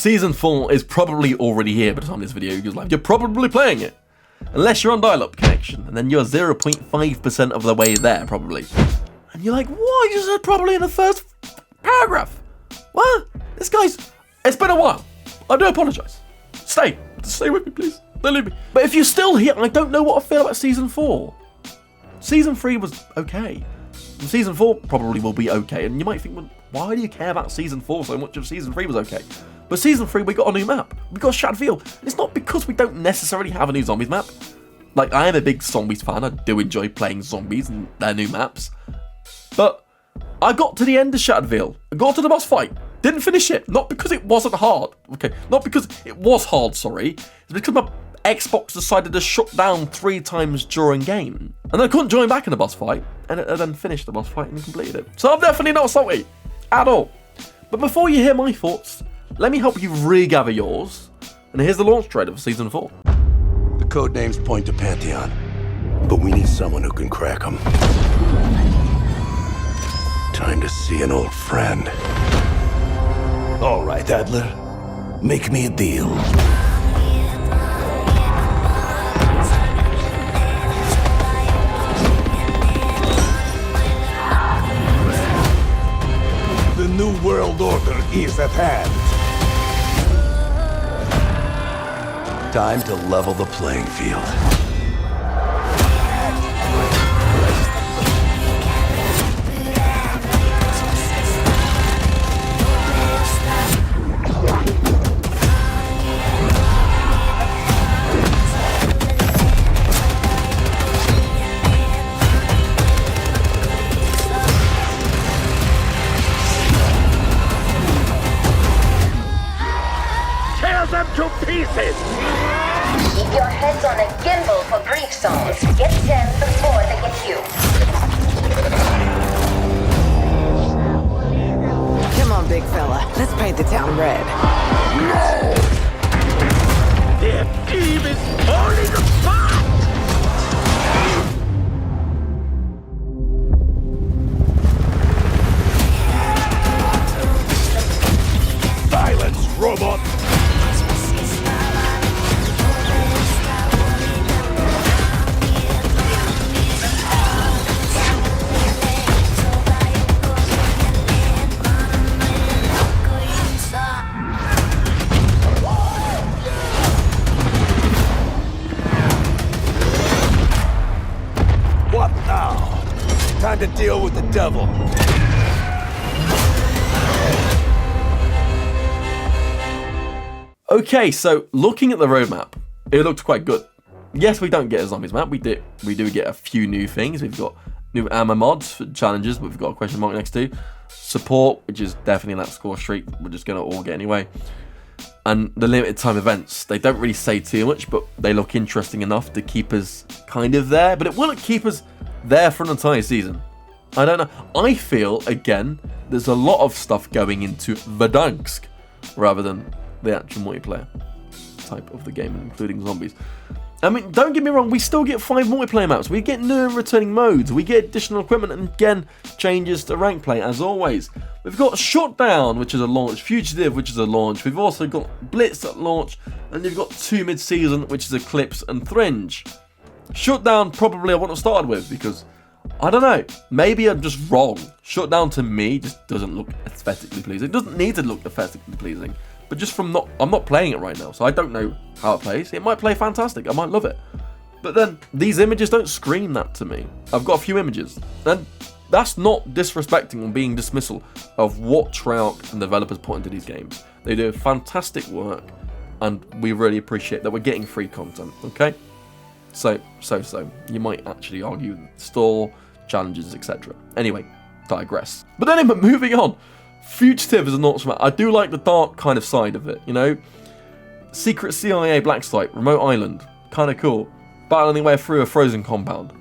Season 4 is probably already here by the time this video goes live. You're probably playing it. Unless you're on dial-up connection, and then you're 0.5% of the way there, probably. And you're like, what? You said probably in the first paragraph. What? This guy's... It's been a while. I do apologise. Stay with me, please. Don't leave me. But if you're still here, I don't know what I feel about Season 4. Season 3 was okay. Season 4 probably will be okay. And you might think, well, why do you care about Season 4 so much if Season 3 was okay? But Season 3, we got a new map. We got Shadfield. And it's not because we don't necessarily have a new Zombies map. Like, I am a big Zombies fan. I do enjoy playing Zombies and their new maps. But I got to the end of Shadfield. I got to the boss fight. Didn't finish it. Not because it wasn't hard. Okay, not because it was hard, sorry. It's because my Xbox decided to shut down 3 times during game. And I couldn't join back in the boss fight. And I then finished the boss fight and completed it. So I'm definitely not salty. At all. But before you hear my thoughts, let me help you regather yours. And here's the launch trailer for Season 4. The code names point to Pantheon. But we need someone who can crack them. Time to see an old friend. All right, Adler. Make me a deal. The New World Order is at hand. Time to level the playing field. To pieces! Keep your heads on a gimbal for grief songs. Get them before they get you. Come on, big fella. Let's paint the town red. No! Their team is falling apart! Silence, robot! What now? Time to deal with the devil. Okay, so looking at the roadmap, it looked quite good. Yes, we don't get a Zombies map. We do get a few new things. We've got new ammo mods for challenges, but we've got a question mark next to. Support, which is definitely in that score streak. We're just going to all get anyway. And the limited time events, they don't really say too much, but they look interesting enough to keep us kind of there. But it won't keep us there for an entire season. I don't know. I feel, again, there's a lot of stuff going into Verdansk rather than the actual multiplayer type of the game, including zombies. I mean, don't get me wrong, we still get 5 multiplayer maps, we get new and returning modes, we get additional equipment, and again, changes to rank play, as always. We've got Shutdown, which is a launch, Fugitive, which is a launch, we've also got Blitz at launch, and you've got 2 mid-season, which is Eclipse and Fringe. Shutdown, probably I wouldn't have started with, because, I don't know, maybe I'm just wrong. Shutdown to me just doesn't look aesthetically pleasing. It doesn't need to look aesthetically pleasing. But just from I'm not playing it right now, so I don't know how it plays. It might play fantastic, I might love it. But then, these images don't scream that to me. I've got a few images, and that's not disrespecting or being dismissal of what Treyarch and developers put into these games. They do fantastic work, and we really appreciate that we're getting free content, okay? So. You might actually argue store, challenges, etc. Anyway, digress. But anyway, moving on. Fugitive is a notch map. I do like the dark kind of side of it, you know? Secret CIA black site, remote island, kind of cool. Battling your way through a frozen compound.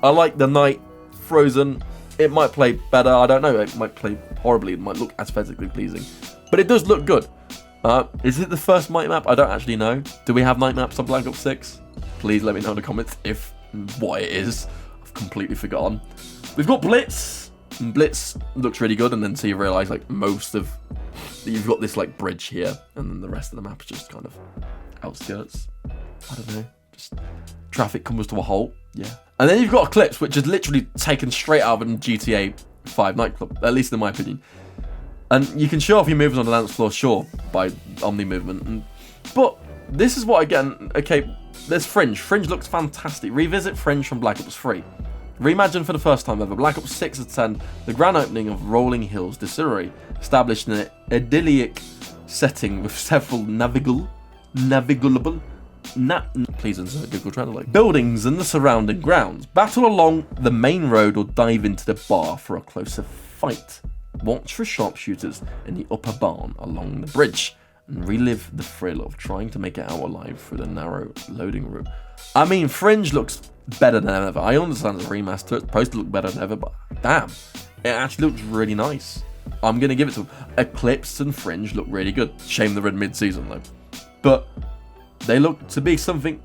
I like the night, frozen. It might play better, I don't know. It might play horribly, it might look aesthetically pleasing. But it does look good. Is it the first night map? I don't actually know. Do we have night maps on Black Ops 6? Please let me know in the comments if what it is. I've completely forgotten. We've got Blitz. And Blitz looks really good, and then so you realise like you've got this like bridge here, and then the rest of the map is just kind of outskirts. I don't know, just traffic comes to a halt. Yeah. And then you've got Eclipse, which is literally taken straight out of a GTA 5 nightclub, at least in my opinion. And you can show off your moves on the dance floor, sure, by Omni movement. But this is what, again, okay, there's Fringe. Fringe looks fantastic. Revisit Fringe from Black Ops 3. Reimagined for the first time ever, Black Ops 6 has turned the grand opening of Rolling Hills Distillery, established in an idyllic setting with several navigable, please insert Google Translate, buildings and the surrounding grounds. Battle along the main road or dive into the bar for a closer fight. Watch for sharpshooters in the upper barn along the bridge and relive the thrill of trying to make it out alive through the narrow loading room. I mean, Fringe looks better than ever. I understand it's a remaster, it's supposed to look better than ever, but damn, it actually looks really nice. I'm going to give it to them. Eclipse and Fringe look really good. Shame they're in mid-season though. But they look to be something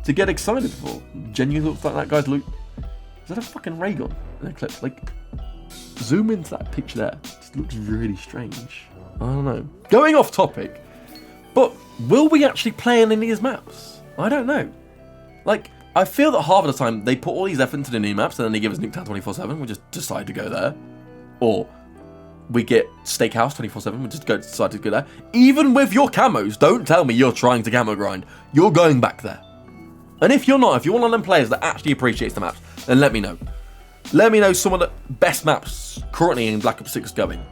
to get excited for. Genuinely looks like that guy's loot. Is that a fucking ray gun in Eclipse? Like, zoom into that picture there. It just looks really strange. I don't know. Going off topic, but will we actually play any of these maps? I don't know. Like, I feel that half of the time they put all these effort into the new maps and then they give us Nuketown 24/7. We just decide to go there. Or we get Steakhouse 24/7. We just decide to go there. Even with your camos, don't tell me you're trying to camo grind. You're going back there. And if you're not, if you're one of them players that actually appreciates the maps, then let me know. Let me know some of the best maps currently in Black Ops 6 going.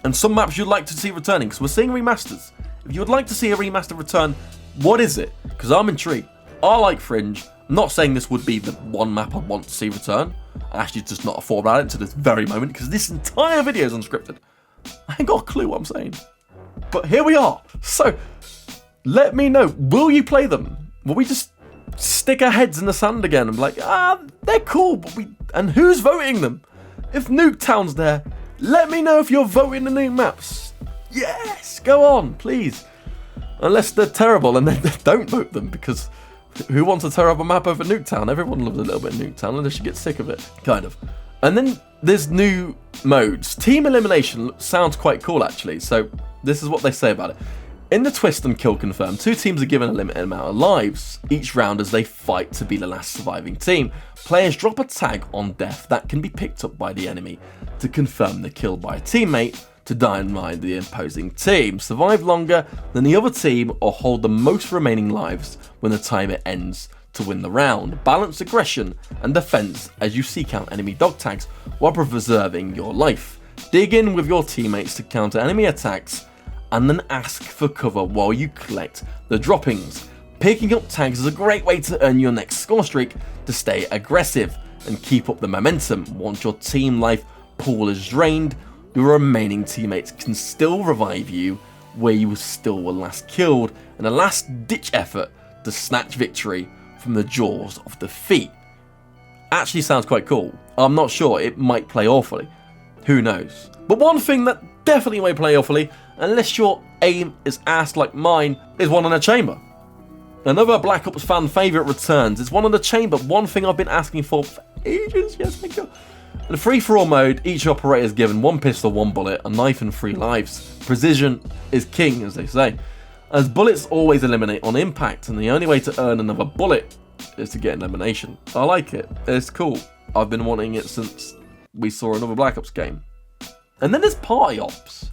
And some maps you'd like to see returning, because we're seeing remasters. If you would like to see a remaster return, what is it? Because I'm intrigued. I like Fringe. I'm not saying this would be the one map I want to see return. I actually just not thought about it to this very moment, because this entire video is unscripted. I ain't got a clue what I'm saying. But here we are. So, let me know. Will you play them? Will we just stick our heads in the sand again and be like, they're cool, but and who's voting them? If Nuketown's there, let me know if you're voting the new maps. Yes, go on, please. Unless they're terrible, and then don't vote them, because who wants a terrible map over Nuketown? Everyone loves a little bit of Nuketown, unless you get sick of it, kind of. And then there's new modes. Team elimination sounds quite cool, actually. So this is what they say about it. In the Twist and Kill Confirm, two teams are given a limited amount of lives each round as they fight to be the last surviving team. Players drop a tag on death that can be picked up by the enemy to confirm the kill by a teammate to dynamite the opposing team. Survive longer than the other team or hold the most remaining lives when the timer ends to win the round. Balance aggression and defense as you seek out enemy dog tags while preserving your life. Dig in with your teammates to counter enemy attacks and then ask for cover while you collect the droppings. Picking up tags is a great way to earn your next score streak to stay aggressive and keep up the momentum. Once your team life pool is drained, your remaining teammates can still revive you where you still were last killed in a last ditch effort to snatch victory from the jaws of defeat. Actually sounds quite cool. I'm not sure, it might play awfully. Who knows? But one thing that definitely won't play awfully, unless your aim is ass like mine, is One in a Chamber. Another Black Ops fan favourite returns. It's One in the Chamber, one thing I've been asking for ages, yes thank you. In the free-for-all mode, each operator is given one pistol, one bullet, a knife and 3 lives. Precision is king, as they say, as bullets always eliminate on impact, and the only way to earn another bullet is to get an elimination. I like it, it's cool. I've been wanting it since we saw another Black Ops game. And then there's Party Ops.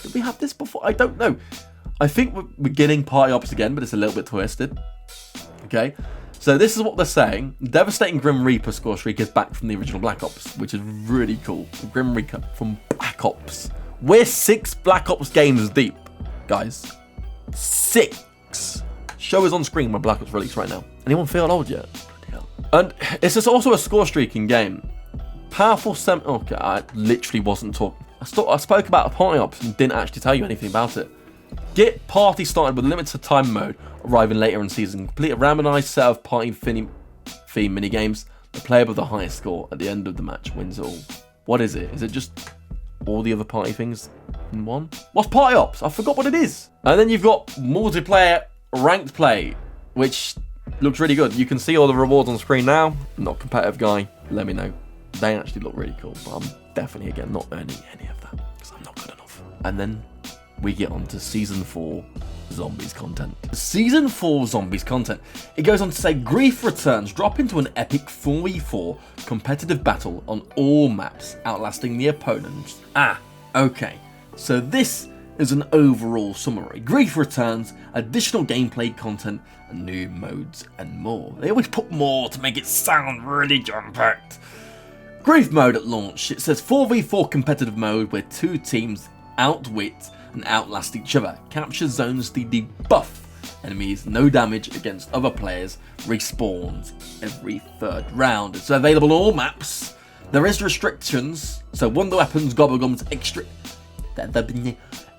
Did we have this before? I don't know. I think we're getting Party Ops again, but it's a little bit twisted. Okay, so this is what they're saying. Devastating Grim Reaper score streak is back from the original Black Ops, which is really cool. Grim Reaper from Black Ops. We're 6 Black Ops games deep, guys. 6. Show is on screen when Black Ops released right now. Anyone feel old yet? And it's just also a score streaking game. Powerful okay, I literally wasn't talking. I spoke about a Party Ops and didn't actually tell you anything about it. Get party started with limited time mode, arriving later in season. Complete a randomized set of party theme minigames. The player with the highest score at the end of the match wins it all. What is it? Is it just all the other party things in one? What's Party Ops? I forgot what it is. And then you've got multiplayer ranked play, which looks really good. You can see all the rewards on screen now. I'm not a competitive guy. Let me know. They actually look really cool. But definitely, again, not earning any of that, because I'm not good enough. And then we get on to Season 4 Zombies content. Season 4 Zombies content. It goes on to say, Grief returns. Drop into an epic 4v4 competitive battle on all maps, outlasting the opponents. Okay. So this is an overall summary. Grief returns, additional gameplay content, and new modes and more. They always put more to make it sound really jam-packed. Grief mode at launch. It says 4v4 competitive mode where two teams outwit and outlast each other. Capture zones to debuff enemies, no damage against other players, respawns every third round. It's available on all maps. There is restrictions, so Wonder Weapons, Gobblegums,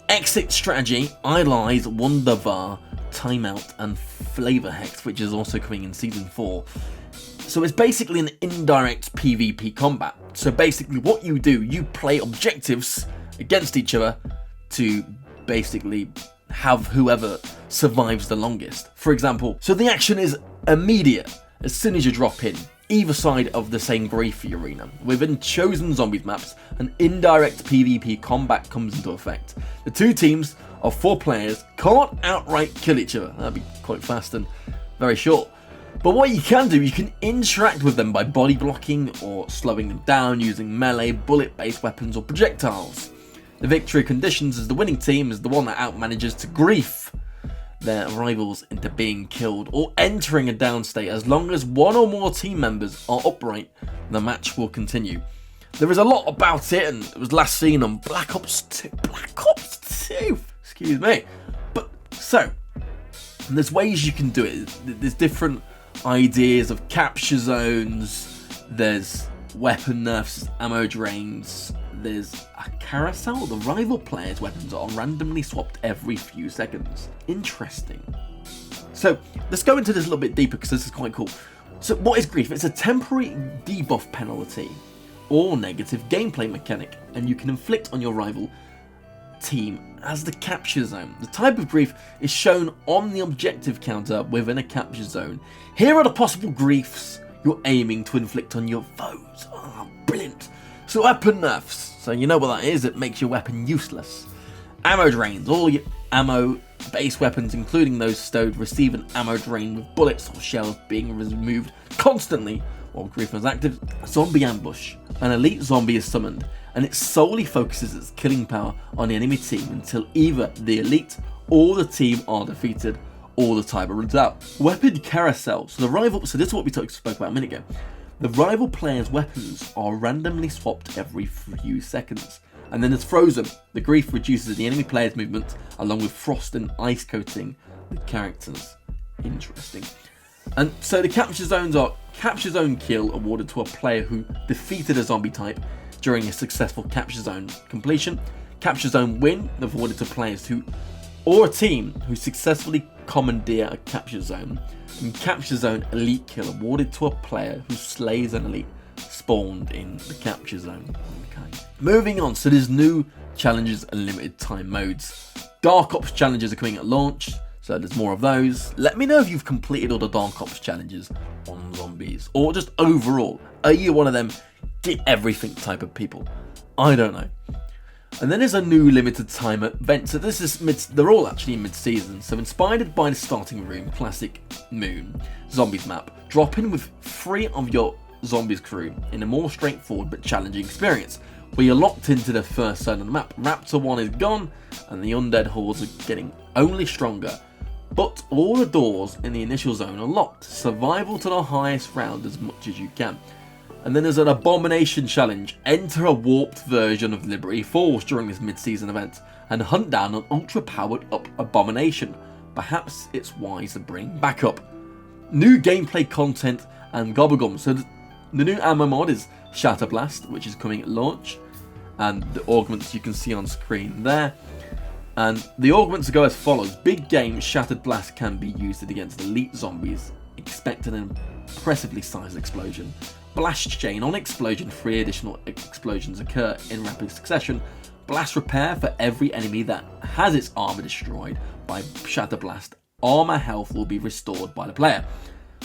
Exit Strategy, Eyelies, Wondervar, Timeout, and Flavor Hex, which is also coming in Season 4. So it's basically an indirect PvP combat. So basically what you do, you play objectives against each other to basically have whoever survives the longest. For example, so the action is immediate as soon as you drop in, either side of the same Grief arena. Within chosen zombies maps, an indirect PvP combat comes into effect. The two teams of 4 players can't outright kill each other. That'd be quite fast and very short. But what you can do, you can interact with them by body blocking or slowing them down using melee, bullet-based weapons or projectiles. The victory conditions is the winning team is the one that outmanages to Grief their rivals into being killed or entering a down state. As long as one or more team members are upright, the match will continue. There is a lot about it, and it was last seen on Black Ops 2. Excuse me. But, so, there's ways you can do it. There's different ideas of capture zones, there's weapon nerfs, ammo drains, there's a carousel. The rival players' weapons are randomly swapped every few seconds. Interesting. So let's go into this a little bit deeper because this is quite cool. So what is Grief? It's a temporary debuff penalty or negative gameplay mechanic, and you can inflict on your rival team as the capture zone. The type of Grief is shown on the objective counter within a capture zone. Here are the possible griefs you're aiming to inflict on your foes. Oh, brilliant. So weapon nerfs. So you know what that is, it makes your weapon useless. Ammo drains. All your ammo-based weapons, including those stowed, receive an ammo drain with bullets or shells being removed constantly while Grief is active. Zombie ambush. An elite zombie is summoned, and it solely focuses its killing power on the enemy team until either the elite or the team are defeated or the timer runs out. Weapon carousel. So this is what we spoke about a minute ago. The rival players' weapons are randomly swapped every few seconds. And then there's Frozen. The Grief reduces the enemy player's movement along with frost and ice coating the characters. Interesting. And so the capture zones are capture zone kill awarded to a player who defeated a zombie type during a successful capture zone completion. Capture zone win awarded to players who or a team who successfully commandeer a capture zone. And capture zone elite kill awarded to a player who slays an elite spawned in the capture zone. Okay. Moving on, so there's new challenges and limited time modes. Dark Ops challenges are coming at launch, so there's more of those. Let me know if you've completed all the Dark Ops challenges on zombies, or just overall. Are you one of them get everything type of people? I don't know. And then there's a new limited time event. So this is they're all actually mid-season. So inspired by the starting room, classic moon, zombies map, drop in with 3 of your zombies crew in a more straightforward but challenging experience, where you're locked into the first zone on the map. Raptor 1 is gone, and the undead hordes are getting only stronger. But all the doors in the initial zone are locked. Survival to the highest round as much as you can. And then there's an abomination challenge. Enter a warped version of Liberty Falls during this mid-season event and hunt down an ultra-powered up abomination. Perhaps it's wise to bring back up. New gameplay content and Gobblegum. So the new ammo mod is Shatter Blast, which is coming at launch. And the augments you can see on screen there. And the augments go as follows. Big game Shattered Blast can be used against elite zombies. Expect an impressively sized explosion. Blast chain. On explosion, 3 additional explosions occur in rapid succession. Blast repair for every enemy that has its armor destroyed by Shatter Blast. Armor health will be restored by the player.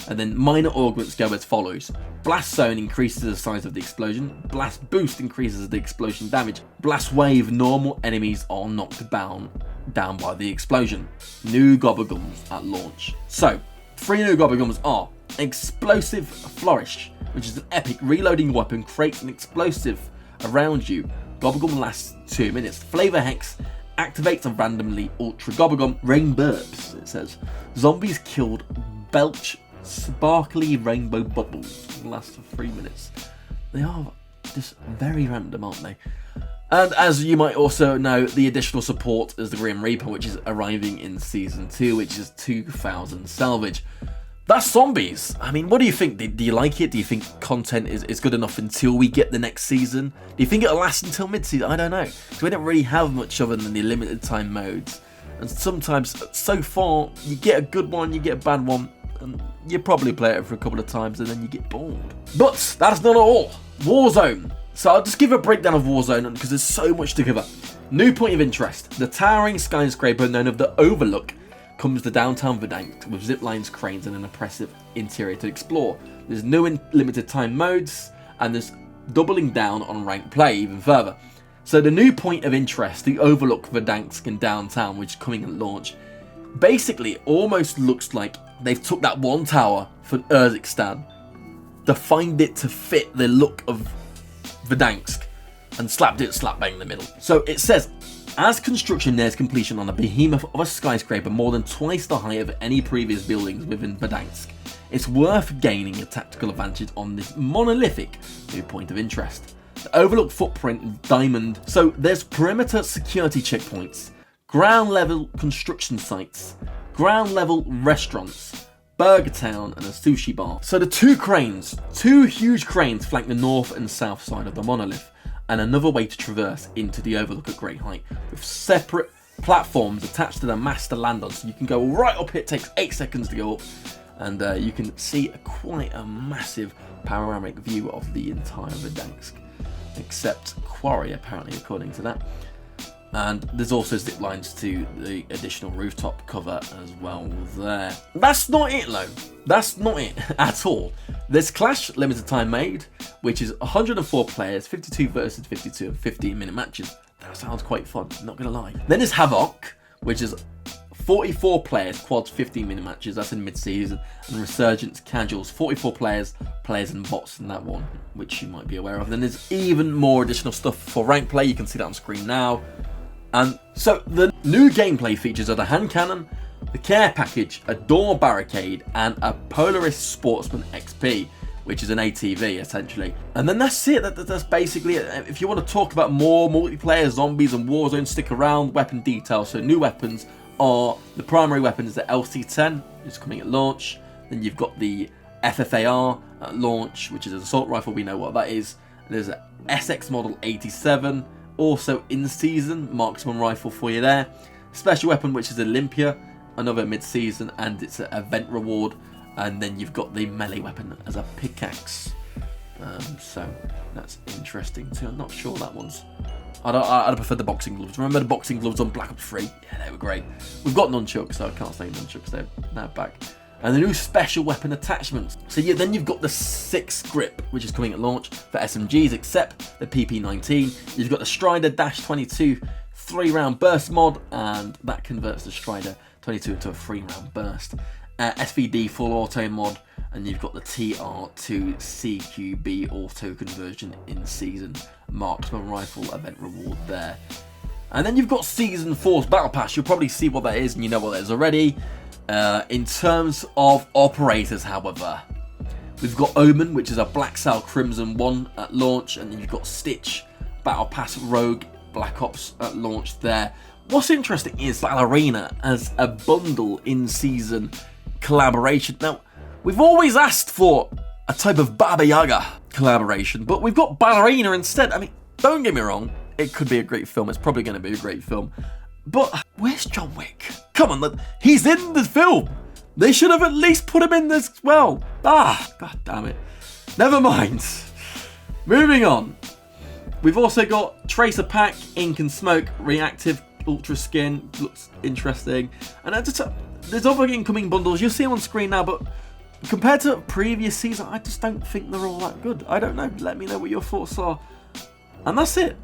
And then minor augments go as follows. Blast Zone increases the size of the explosion. Blast Boost increases the explosion damage. Blast Wave, normal enemies are knocked down by the explosion. New Gobblegums at launch. So, 3 new Gobblegums are Explosive Flourish, which is an epic reloading weapon, creates an explosive around you. Gobblegum lasts 2 minutes. Flavor Hex activates a randomly Ultra Gobblegum. Rain Burps, it says. Zombies killed belch sparkly rainbow bubbles. Last for 3 minutes. They are just very random, aren't they? And as you might also know, the additional support is the Grim Reaper, which is arriving in Season 2, which is 2,000 salvage. That's zombies. I mean, what do you think? Do you like it? Do you think content is good enough until we get the next season? Do you think it'll last until mid-season? I don't know. Because we don't really have much other than the limited time modes. And sometimes, so far, you get a good one, you get a bad one, and you probably play it for a couple of times and then you get bored. But that's not all. Warzone. So I'll just give a breakdown of Warzone because there's so much to cover. New point of interest. The towering skyscraper known as the Overlook comes to downtown Verdansk with zip lines, cranes and an impressive interior to explore. There's new and limited time modes and there's doubling down on ranked play even further. So the new point of interest, the Overlook Verdansk in downtown, which is coming at launch, basically almost looks like they've took that one tower from Urzikstan, defined it to fit the look of Verdansk and slapped it slap bang in the middle. So it says, as construction nears completion on a behemoth of a skyscraper more than twice the height of any previous buildings within Verdansk, it's worth gaining a tactical advantage on this monolithic new point of interest. The Overlook footprint diamond, so there's perimeter security checkpoints, ground level construction sites, ground level restaurants, Burger Town and a sushi bar. So the two huge cranes flank the north and south side of the monolith, and another way to traverse into the Overlook at great height, with separate platforms attached to the mast to land on. So you can go right up here, it takes 8 seconds to go up, and you can see quite a massive panoramic view of the entire Verdansk, except Quarry apparently, according to that. And there's also zip lines to the additional rooftop cover as well there. That's not it though. That's not it at all. There's Clash limited time made, which is 104 players, 52 versus 52 and 15-minute matches. That sounds quite fun, not gonna lie. Then there's Havoc, which is 44 players, quads, 15-minute matches. That's in mid-season. And Resurgence casuals, 44 players and bots in that one, which you might be aware of. Then there's even more additional stuff for rank play. You can see that on screen now. And so the new gameplay features are the hand cannon, the care package, a door barricade, and a Polaris Sportsman XP, which is an ATV essentially. And then that's it. That's basically it. If you want to talk about more multiplayer, zombies, and Warzone, stick around. Weapon details. So new weapons are the primary weapon is the LC-10, which is coming at launch. Then you've got the FFAR at launch, which is an assault rifle. We know what that is. There's an SX Model 87. Also in season, marksman rifle for you there. Special weapon, which is Olympia, another mid-season, and it's an event reward. And then you've got the melee weapon as a pickaxe. So that's interesting too. I'm not sure that one's. I'd prefer the boxing gloves. Remember the boxing gloves on Black Ops 3? Yeah, they were great. We've got nunchucks, so I can't say nunchucks. They're now back. And the new special weapon attachments. So yeah, then you've got the 6 grip, which is coming at launch for SMGs, except the PP19. You've got the Strider-22 3-round burst mod, and that converts the Strider 22 into a 3-round burst. SVD full auto mod, and you've got the TR2 CQB auto conversion in season. Marksman rifle event reward there. And then you've got Season 4's Battle Pass. You'll probably see what that is, and you know what that is already. In terms of operators, however, we've got Omen, which is a Black Sail Crimson 1 at launch, and then you've got Stitch, Battle Pass Rogue, Black Ops at launch there. What's interesting is Ballerina as a bundle in season collaboration. Now, we've always asked for a type of Baba Yaga collaboration, but we've got Ballerina instead. I mean, don't get me wrong, it could be a great film. It's probably going to be a great film. But where's John Wick? Come on, he's in the film. They should have at least put him in this as well. God damn it. Never mind. Moving on. We've also got Tracer Pack, Ink and Smoke, Reactive, Ultra Skin. Looks interesting. And there's other incoming bundles. You'll see them on screen now, but compared to previous season, I just don't think they're all that good. I don't know. Let me know what your thoughts are. And that's it.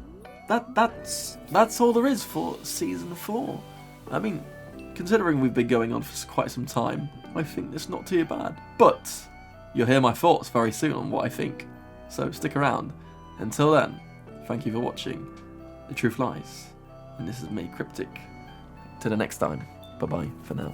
That's all there is for season 4. I mean, considering we've been going on for quite some time, I think it's not too bad. But you'll hear my thoughts very soon on what I think. So stick around. Until then, thank you for watching. The truth lies. And this is me, Cryptic. Till the next time. Bye-bye for now.